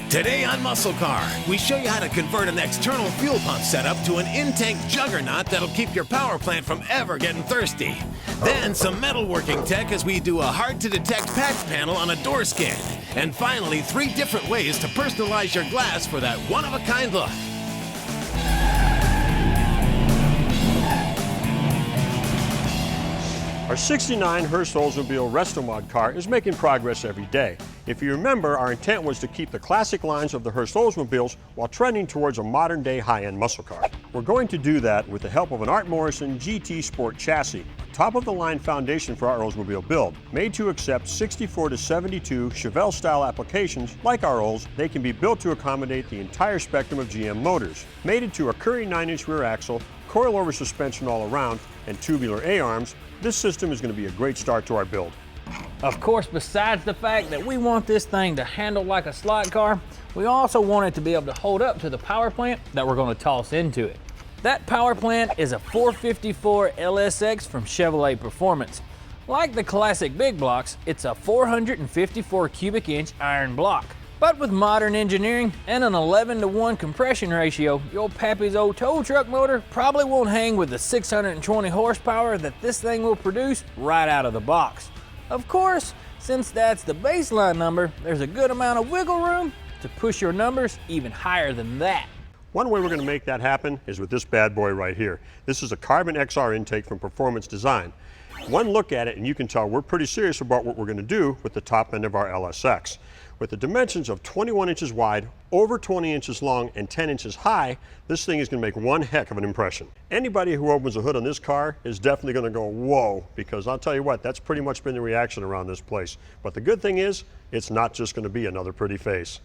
Today on MuscleCar, we show you how to convert an external fuel pump setup to an in-tank juggernaut that'll keep your power plant from ever getting thirsty. Then some metalworking tech as we do a hard-to-detect patch panel on a door skin. And finally, 3 different ways to personalize your glass for that one-of-a-kind look. Our 69 Hurst Oldsmobile Restomod car is making progress every day. If you remember, our intent was to keep the classic lines of the Hurst Oldsmobiles while trending towards a modern-day high-end muscle car. We're going to do that with the help of an Art Morrison GT Sport chassis, top-of-the-line foundation for our Oldsmobile build. Made to accept 64 to 72 Chevelle-style applications like our Olds, they can be built to accommodate the entire spectrum of GM motors. Mated to a Curry 9-inch rear axle, coil-over suspension all around, and tubular A-arms, this system is going to be a great start to our build. Of course, besides the fact that we want this thing to handle like a slot car, we also want it to be able to hold up to the power plant that we're going to toss into it. That power plant is a 454 LSX from Chevrolet Performance. Like the classic big blocks, it's a 454 cubic inch iron block. But with modern engineering and an 11-to-1 compression ratio, your pappy's old tow truck motor probably won't hang with the 620 horsepower that this thing will produce right out of the box. Of course, since that's the baseline number, there's a good amount of wiggle room to push your numbers even higher than that. One way we're going to make that happen is with this bad boy right here. This is a Carbon XR intake from Performance Design. One look at it and you can tell we're pretty serious about what we're going to do with the top end of our LSX. With the dimensions of 21 inches wide, over 20 inches long, and 10 inches high, this thing is going to make one heck of an impression. Anybody who opens the hood on this car is definitely going to go, whoa, because I'll tell you what, that's pretty much been the reaction around this place. But the good thing is, it's not just going to be another pretty face.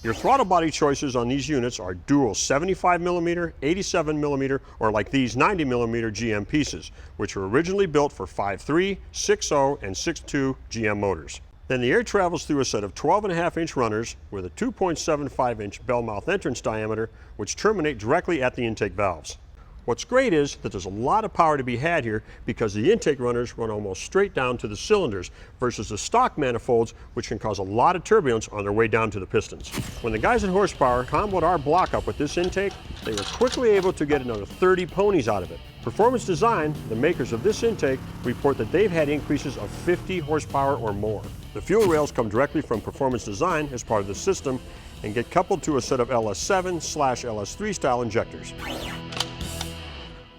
Your throttle body choices on these units are dual 75mm, 87mm, or like these 90mm GM pieces, which were originally built for 5.3, 6.0, and 6.2 GM motors. Then the air travels through a set of 12.5-inch runners with a 2.75-inch bell mouth entrance diameter, which terminate directly at the intake valves. What's great is that there's a lot of power to be had here because the intake runners run almost straight down to the cylinders versus the stock manifolds, which can cause a lot of turbulence on their way down to the pistons. When the guys at Horsepower comboed our block up with this intake, they were quickly able to get another 30 ponies out of it. Performance Design, the makers of this intake, report that they've had increases of 50 horsepower or more. The fuel rails come directly from Performance Design as part of the system and get coupled to a set of LS7/LS3 style injectors.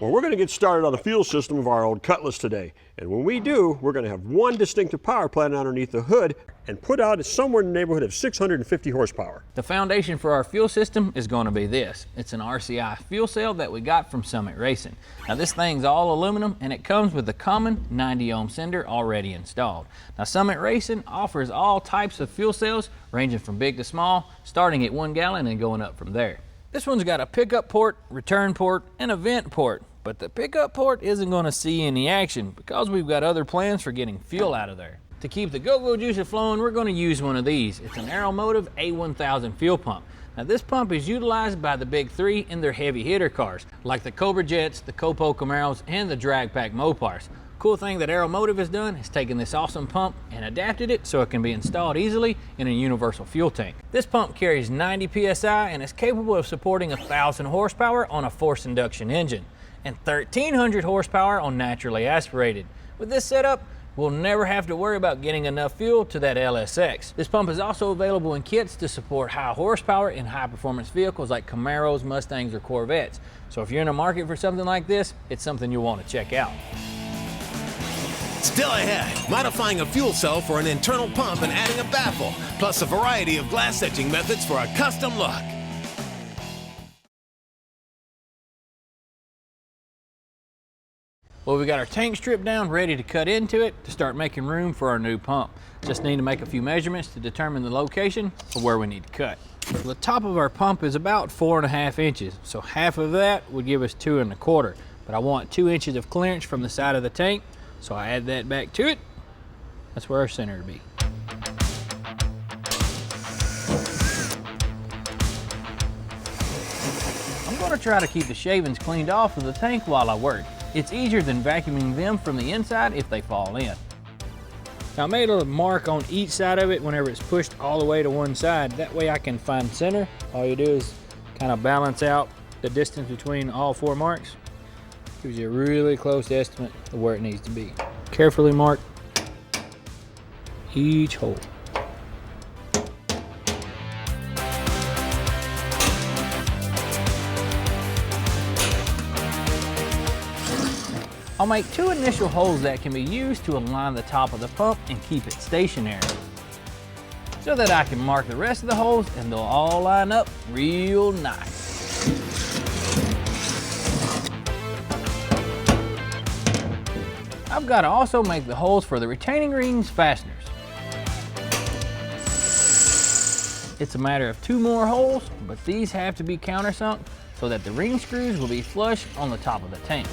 Well, we're going to get started on the fuel system of our old Cutlass today. And when we do, we're going to have one distinctive power plant underneath the hood and put out somewhere in the neighborhood of 650 horsepower. The foundation for our fuel system is going to be this. It's an RCI fuel cell that we got from Summit Racing. Now this thing's all aluminum and it comes with the common 90 ohm sender already installed. Now Summit Racing offers all types of fuel cells ranging from big to small, starting at 1 gallon and going up from there. This one's got a pickup port, return port, and a vent port. But the pickup port isn't going to see any action because we've got other plans for getting fuel out of there. To keep the go-go juicer flowing, we're going to use one of these. It's an Aeromotive A1000 fuel pump. Now this pump is utilized by the big 3 in their heavy hitter cars, like the Cobra Jets, the Copo Camaros, and the Drag Pack Mopars. Cool thing that Aeromotive has done is taken this awesome pump and adapted it so it can be installed easily in a universal fuel tank. This pump carries 90 psi and is capable of supporting 1,000 horsepower on a forced induction engine and 1,300 horsepower on naturally aspirated. With this setup, we'll never have to worry about getting enough fuel to that LSX. This pump is also available in kits to support high horsepower in high performance vehicles like Camaros, Mustangs, or Corvettes. So if you're in the market for something like this, it's something you'll want to check out. Still ahead, modifying a fuel cell for an internal pump and adding a baffle, plus a variety of glass etching methods for a custom look. Well, we got our tank stripped down, ready to cut into it to start making room for our new pump. Just need to make a few measurements to determine the location of where we need to cut. So the top of our pump is about 4.5 inches, so half of that would give us 2.25. But I want 2 inches of clearance from the side of the tank, so I add that back to it. That's where our center would be. I'm going to try to keep the shavings cleaned off of the tank while I work. It's easier than vacuuming them from the inside if they fall in. Now I made a little mark on each side of it whenever it's pushed all the way to one side. That way I can find center. All you do is kind of balance out the distance between all 4 marks. Gives you a really close estimate of where it needs to be. Carefully mark each hole. I'll make 2 initial holes that can be used to align the top of the pump and keep it stationary, so that I can mark the rest of the holes and they'll all line up real nice. I've got to also make the holes for the retaining rings fasteners. It's a matter of 2 more holes, but these have to be countersunk so that the ring screws will be flush on the top of the tank.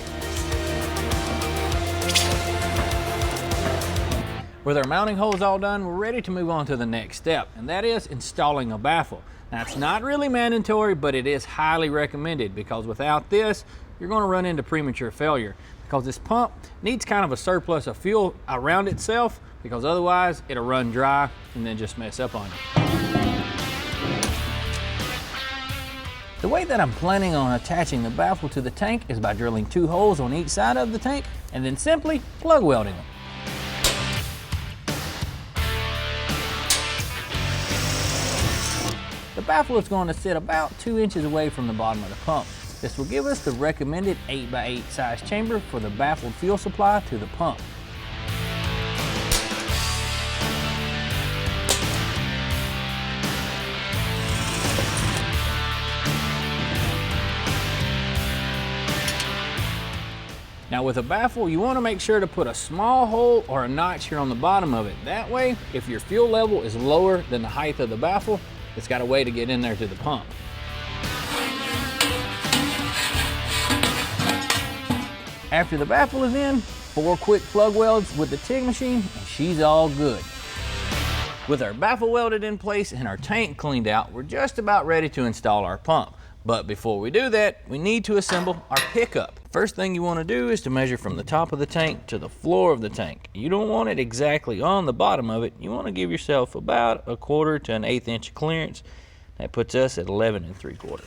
With our mounting holes all done, we're ready to move on to the next step, and that is installing a baffle. Now, it's not really mandatory, but it is highly recommended, because without this, you're going to run into premature failure, because this pump needs kind of a surplus of fuel around itself, because otherwise it'll run dry and then just mess up on you. The way that I'm planning on attaching the baffle to the tank is by drilling 2 holes on each side of the tank and then simply plug welding them. The baffle is going to sit about 2 inches away from the bottom of the pump. This will give us the recommended 8x8 size chamber for the baffled fuel supply to the pump. Now with a baffle, you want to make sure to put a small hole or a notch here on the bottom of it. That way, if your fuel level is lower than the height of the baffle, it's got a way to get in there to the pump. After the baffle is in, 4 quick plug welds with the TIG machine and she's all good. With our baffle welded in place and our tank cleaned out, we're just about ready to install our pump. But before we do that, we need to assemble our pickup. First thing you want to do is to measure from the top of the tank to the floor of the tank. You don't want it exactly on the bottom of it. You want to give yourself about 1/4 to 1/8 inch clearance. That puts us at 11 3/4.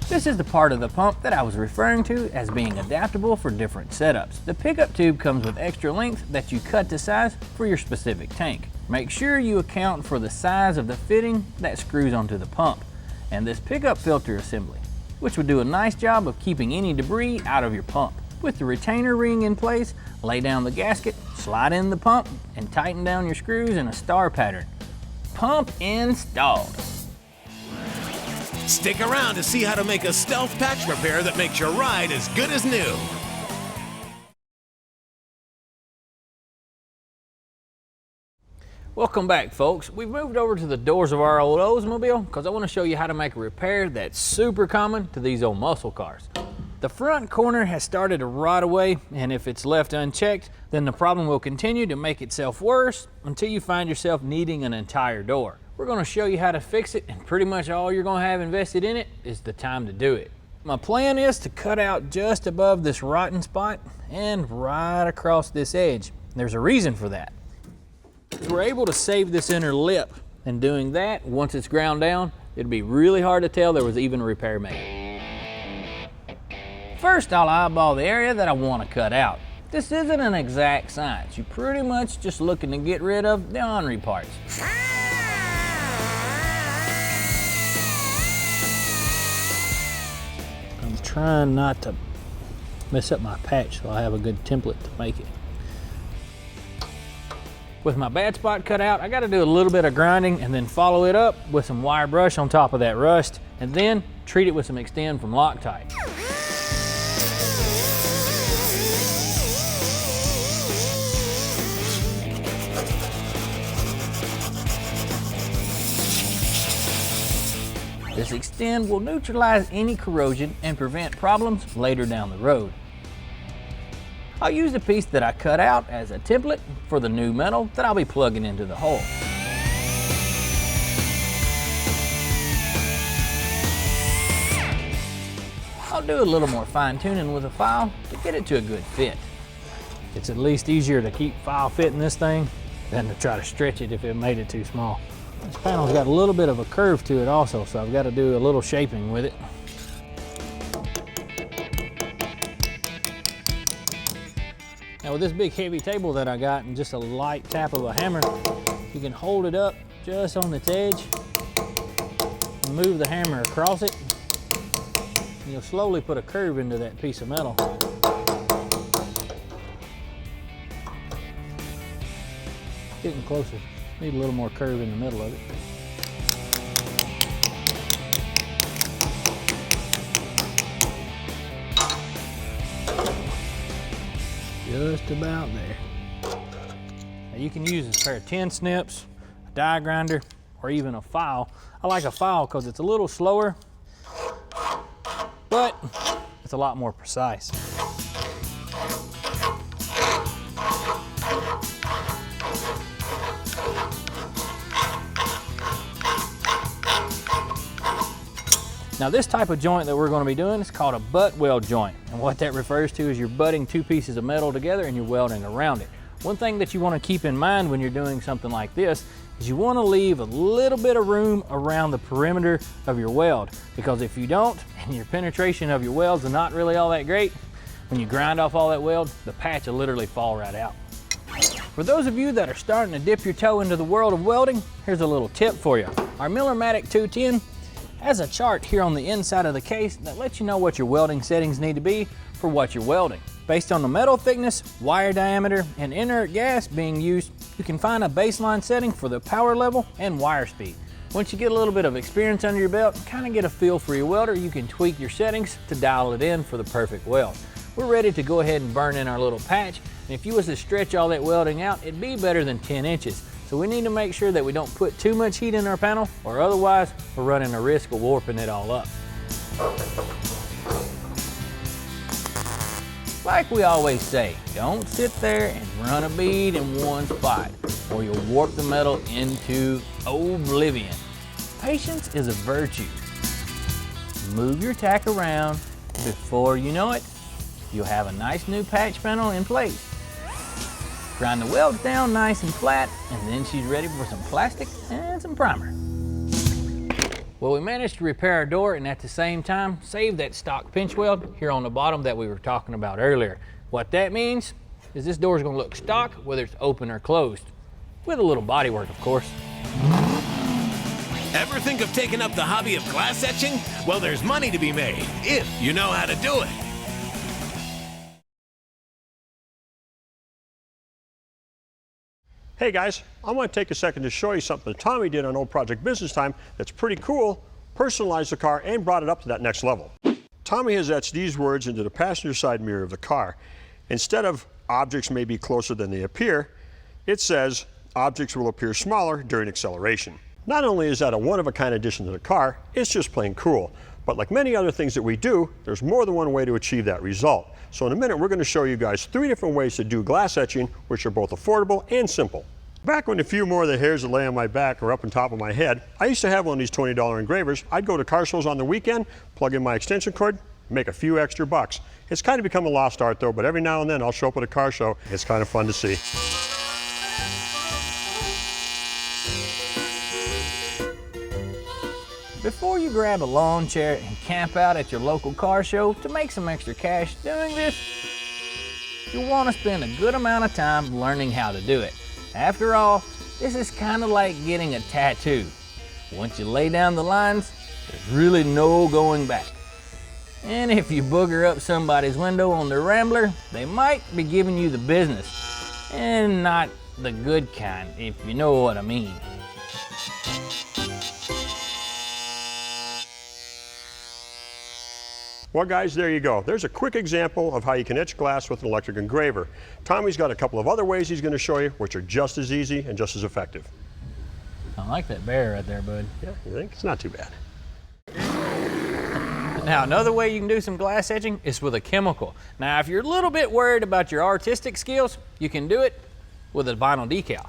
This is the part of the pump that I was referring to as being adaptable for different setups. The pickup tube comes with extra length that you cut to size for your specific tank. Make sure you account for the size of the fitting that screws onto the pump, and this pickup filter assembly, which will do a nice job of keeping any debris out of your pump. With the retainer ring in place, lay down the gasket, slide in the pump, and tighten down your screws in a star pattern. Pump installed. Stick around to see how to make a stealth patch repair that makes your ride as good as new. Welcome back, folks. We've moved over to the doors of our old Oldsmobile because I want to show you how to make a repair that's super common to these old muscle cars. The front corner has started to rot away, and if it's left unchecked, then the problem will continue to make itself worse until you find yourself needing an entire door. We're going to show you how to fix it, and pretty much all you're going to have invested in it is the time to do it. My plan is to cut out just above this rotten spot and right across this edge. There's a reason for that. We're able to save this inner lip, and doing that, once it's ground down, it'd be really hard to tell there was even a repair made. First, I'll eyeball the area that I want to cut out. This isn't an exact science. You're pretty much just looking to get rid of the ornery parts. I'm trying not to mess up my patch so I have a good template to make it. With my bad spot cut out, I got to do a little bit of grinding and then follow it up with some wire brush on top of that rust, and then treat it with some Extend from Loctite. This Extend will neutralize any corrosion and prevent problems later down the road. I'll use the piece that I cut out as a template for the new metal that I'll be plugging into the hole. I'll do a little more fine tuning with a file to get it to a good fit. It's at least easier to keep file fitting this thing than to try to stretch it if it made it too small. This panel's got a little bit of a curve to it also, so I've got to do a little shaping with it. Now with this big heavy table that I got and just a light tap of a hammer, you can hold it up just on its edge and move the hammer across it. And you'll slowly put a curve into that piece of metal. Getting closer. Need a little more curve in the middle of it. Just about there. Now you can use a pair of tin snips, a die grinder, or even a file. I like a file because it's a little slower, but it's a lot more precise. Now this type of joint that we're going to be doing is called a butt weld joint. And what that refers to is you're butting two pieces of metal together and you're welding around it. One thing that you want to keep in mind when you're doing something like this is you want to leave a little bit of room around the perimeter of your weld. Because if you don't, and your penetration of your welds are not really all that great, when you grind off all that weld, the patch will literally fall right out. For those of you that are starting to dip your toe into the world of welding, here's a little tip for you. Our Miller-Matic 210 has a chart here on the inside of the case that lets you know what your welding settings need to be for what you're welding. Based on the metal thickness, wire diameter, and inert gas being used, you can find a baseline setting for the power level and wire speed. Once you get a little bit of experience under your belt and kind of get a feel for your welder, you can tweak your settings to dial it in for the perfect weld. We're ready to go ahead and burn in our little patch, and if you was to stretch all that welding out, it'd be better than 10 inches. So we need to make sure that we don't put too much heat in our panel, or otherwise we're running a risk of warping it all up. Like we always say, don't sit there and run a bead in one spot, or you'll warp the metal into oblivion. Patience is a virtue. Move your tack around. Before you know it, you'll have a nice new patch panel in place. Grind the welds down nice and flat, and then she's ready for some plastic and some primer. Well, we managed to repair our door and at the same time save that stock pinch weld here on the bottom that we were talking about earlier. What that means is this door is going to look stock whether it's open or closed, with a little body work, of course. Ever think of taking up the hobby of glass etching? Well, there's money to be made if you know how to do it. Hey guys, I want to take a second to show you something Tommy did on Old Project Business Time that's pretty cool, personalized the car and brought it up to that next level. Tommy has etched these words into the passenger side mirror of the car. Instead of objects may be closer than they appear, it says objects will appear smaller during acceleration. Not only is that a one-of-a-kind addition to the car, it's just plain cool. But like many other things that we do, there's more than one way to achieve that result. So in a minute, we're going to show you guys 3 different ways to do glass etching, which are both affordable and simple. Back when a few more of the hairs that lay on my back were up on top of my head, I used to have one of these $20 engravers. I'd go to car shows on the weekend, plug in my extension cord, make a few extra bucks. It's kind of become a lost art though, but every now and then I'll show up at a car show. It's kind of fun to see. Before you grab a lawn chair and camp out at your local car show to make some extra cash doing this, you'll want to spend a good amount of time learning how to do it. After all, this is kind of like getting a tattoo. Once you lay down the lines, there's really no going back. And if you booger up somebody's window on their Rambler, they might be giving you the business. And not the good kind, if you know what I mean. Well guys, there you go. There's a quick example of how you can etch glass with an electric engraver. Tommy's got a couple of other ways he's going to show you, which are just as easy and just as effective. I like that bear right there, bud. Yeah, you think? It's not too bad. Now, another way you can do some glass etching is with a chemical. Now, if you're a little bit worried about your artistic skills, you can do it with a vinyl decal.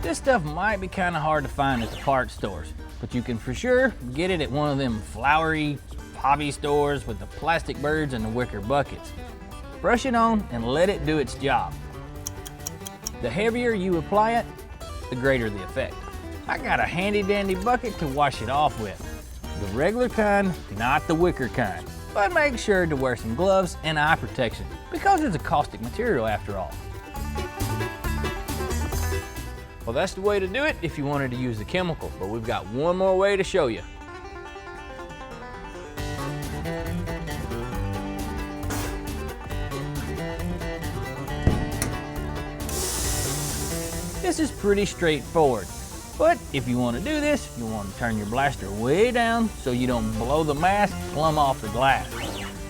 This stuff might be kind of hard to find at the parts stores, but you can for sure get it at one of them flowery hobby stores with the plastic birds and the wicker buckets. Brush it on and let it do its job. The heavier you apply it, the greater the effect. I got a handy dandy bucket to wash it off with. The regular kind, not the wicker kind. But make sure to wear some gloves and eye protection because it's a caustic material after all. Well, that's the way to do it if you wanted to use the chemical, but we've got one more way to show you. This is pretty straightforward, but if you want to do this, you want to turn your blaster way down so you don't blow the mask plumb off the glass.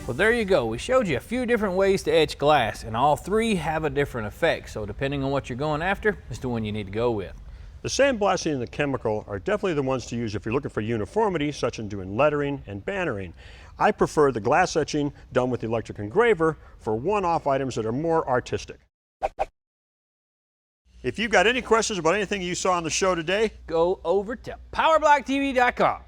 Well, there you go. We showed you a few different ways to etch glass, and all three have a different effect, so depending on what you're going after, it's the one you need to go with. The sandblasting and the chemical are definitely the ones to use if you're looking for uniformity, such as doing lettering and bannering. I prefer the glass etching done with the electric engraver for one-off items that are more artistic. If you've got any questions about anything you saw on the show today, Go over to PowerBlockTV.com.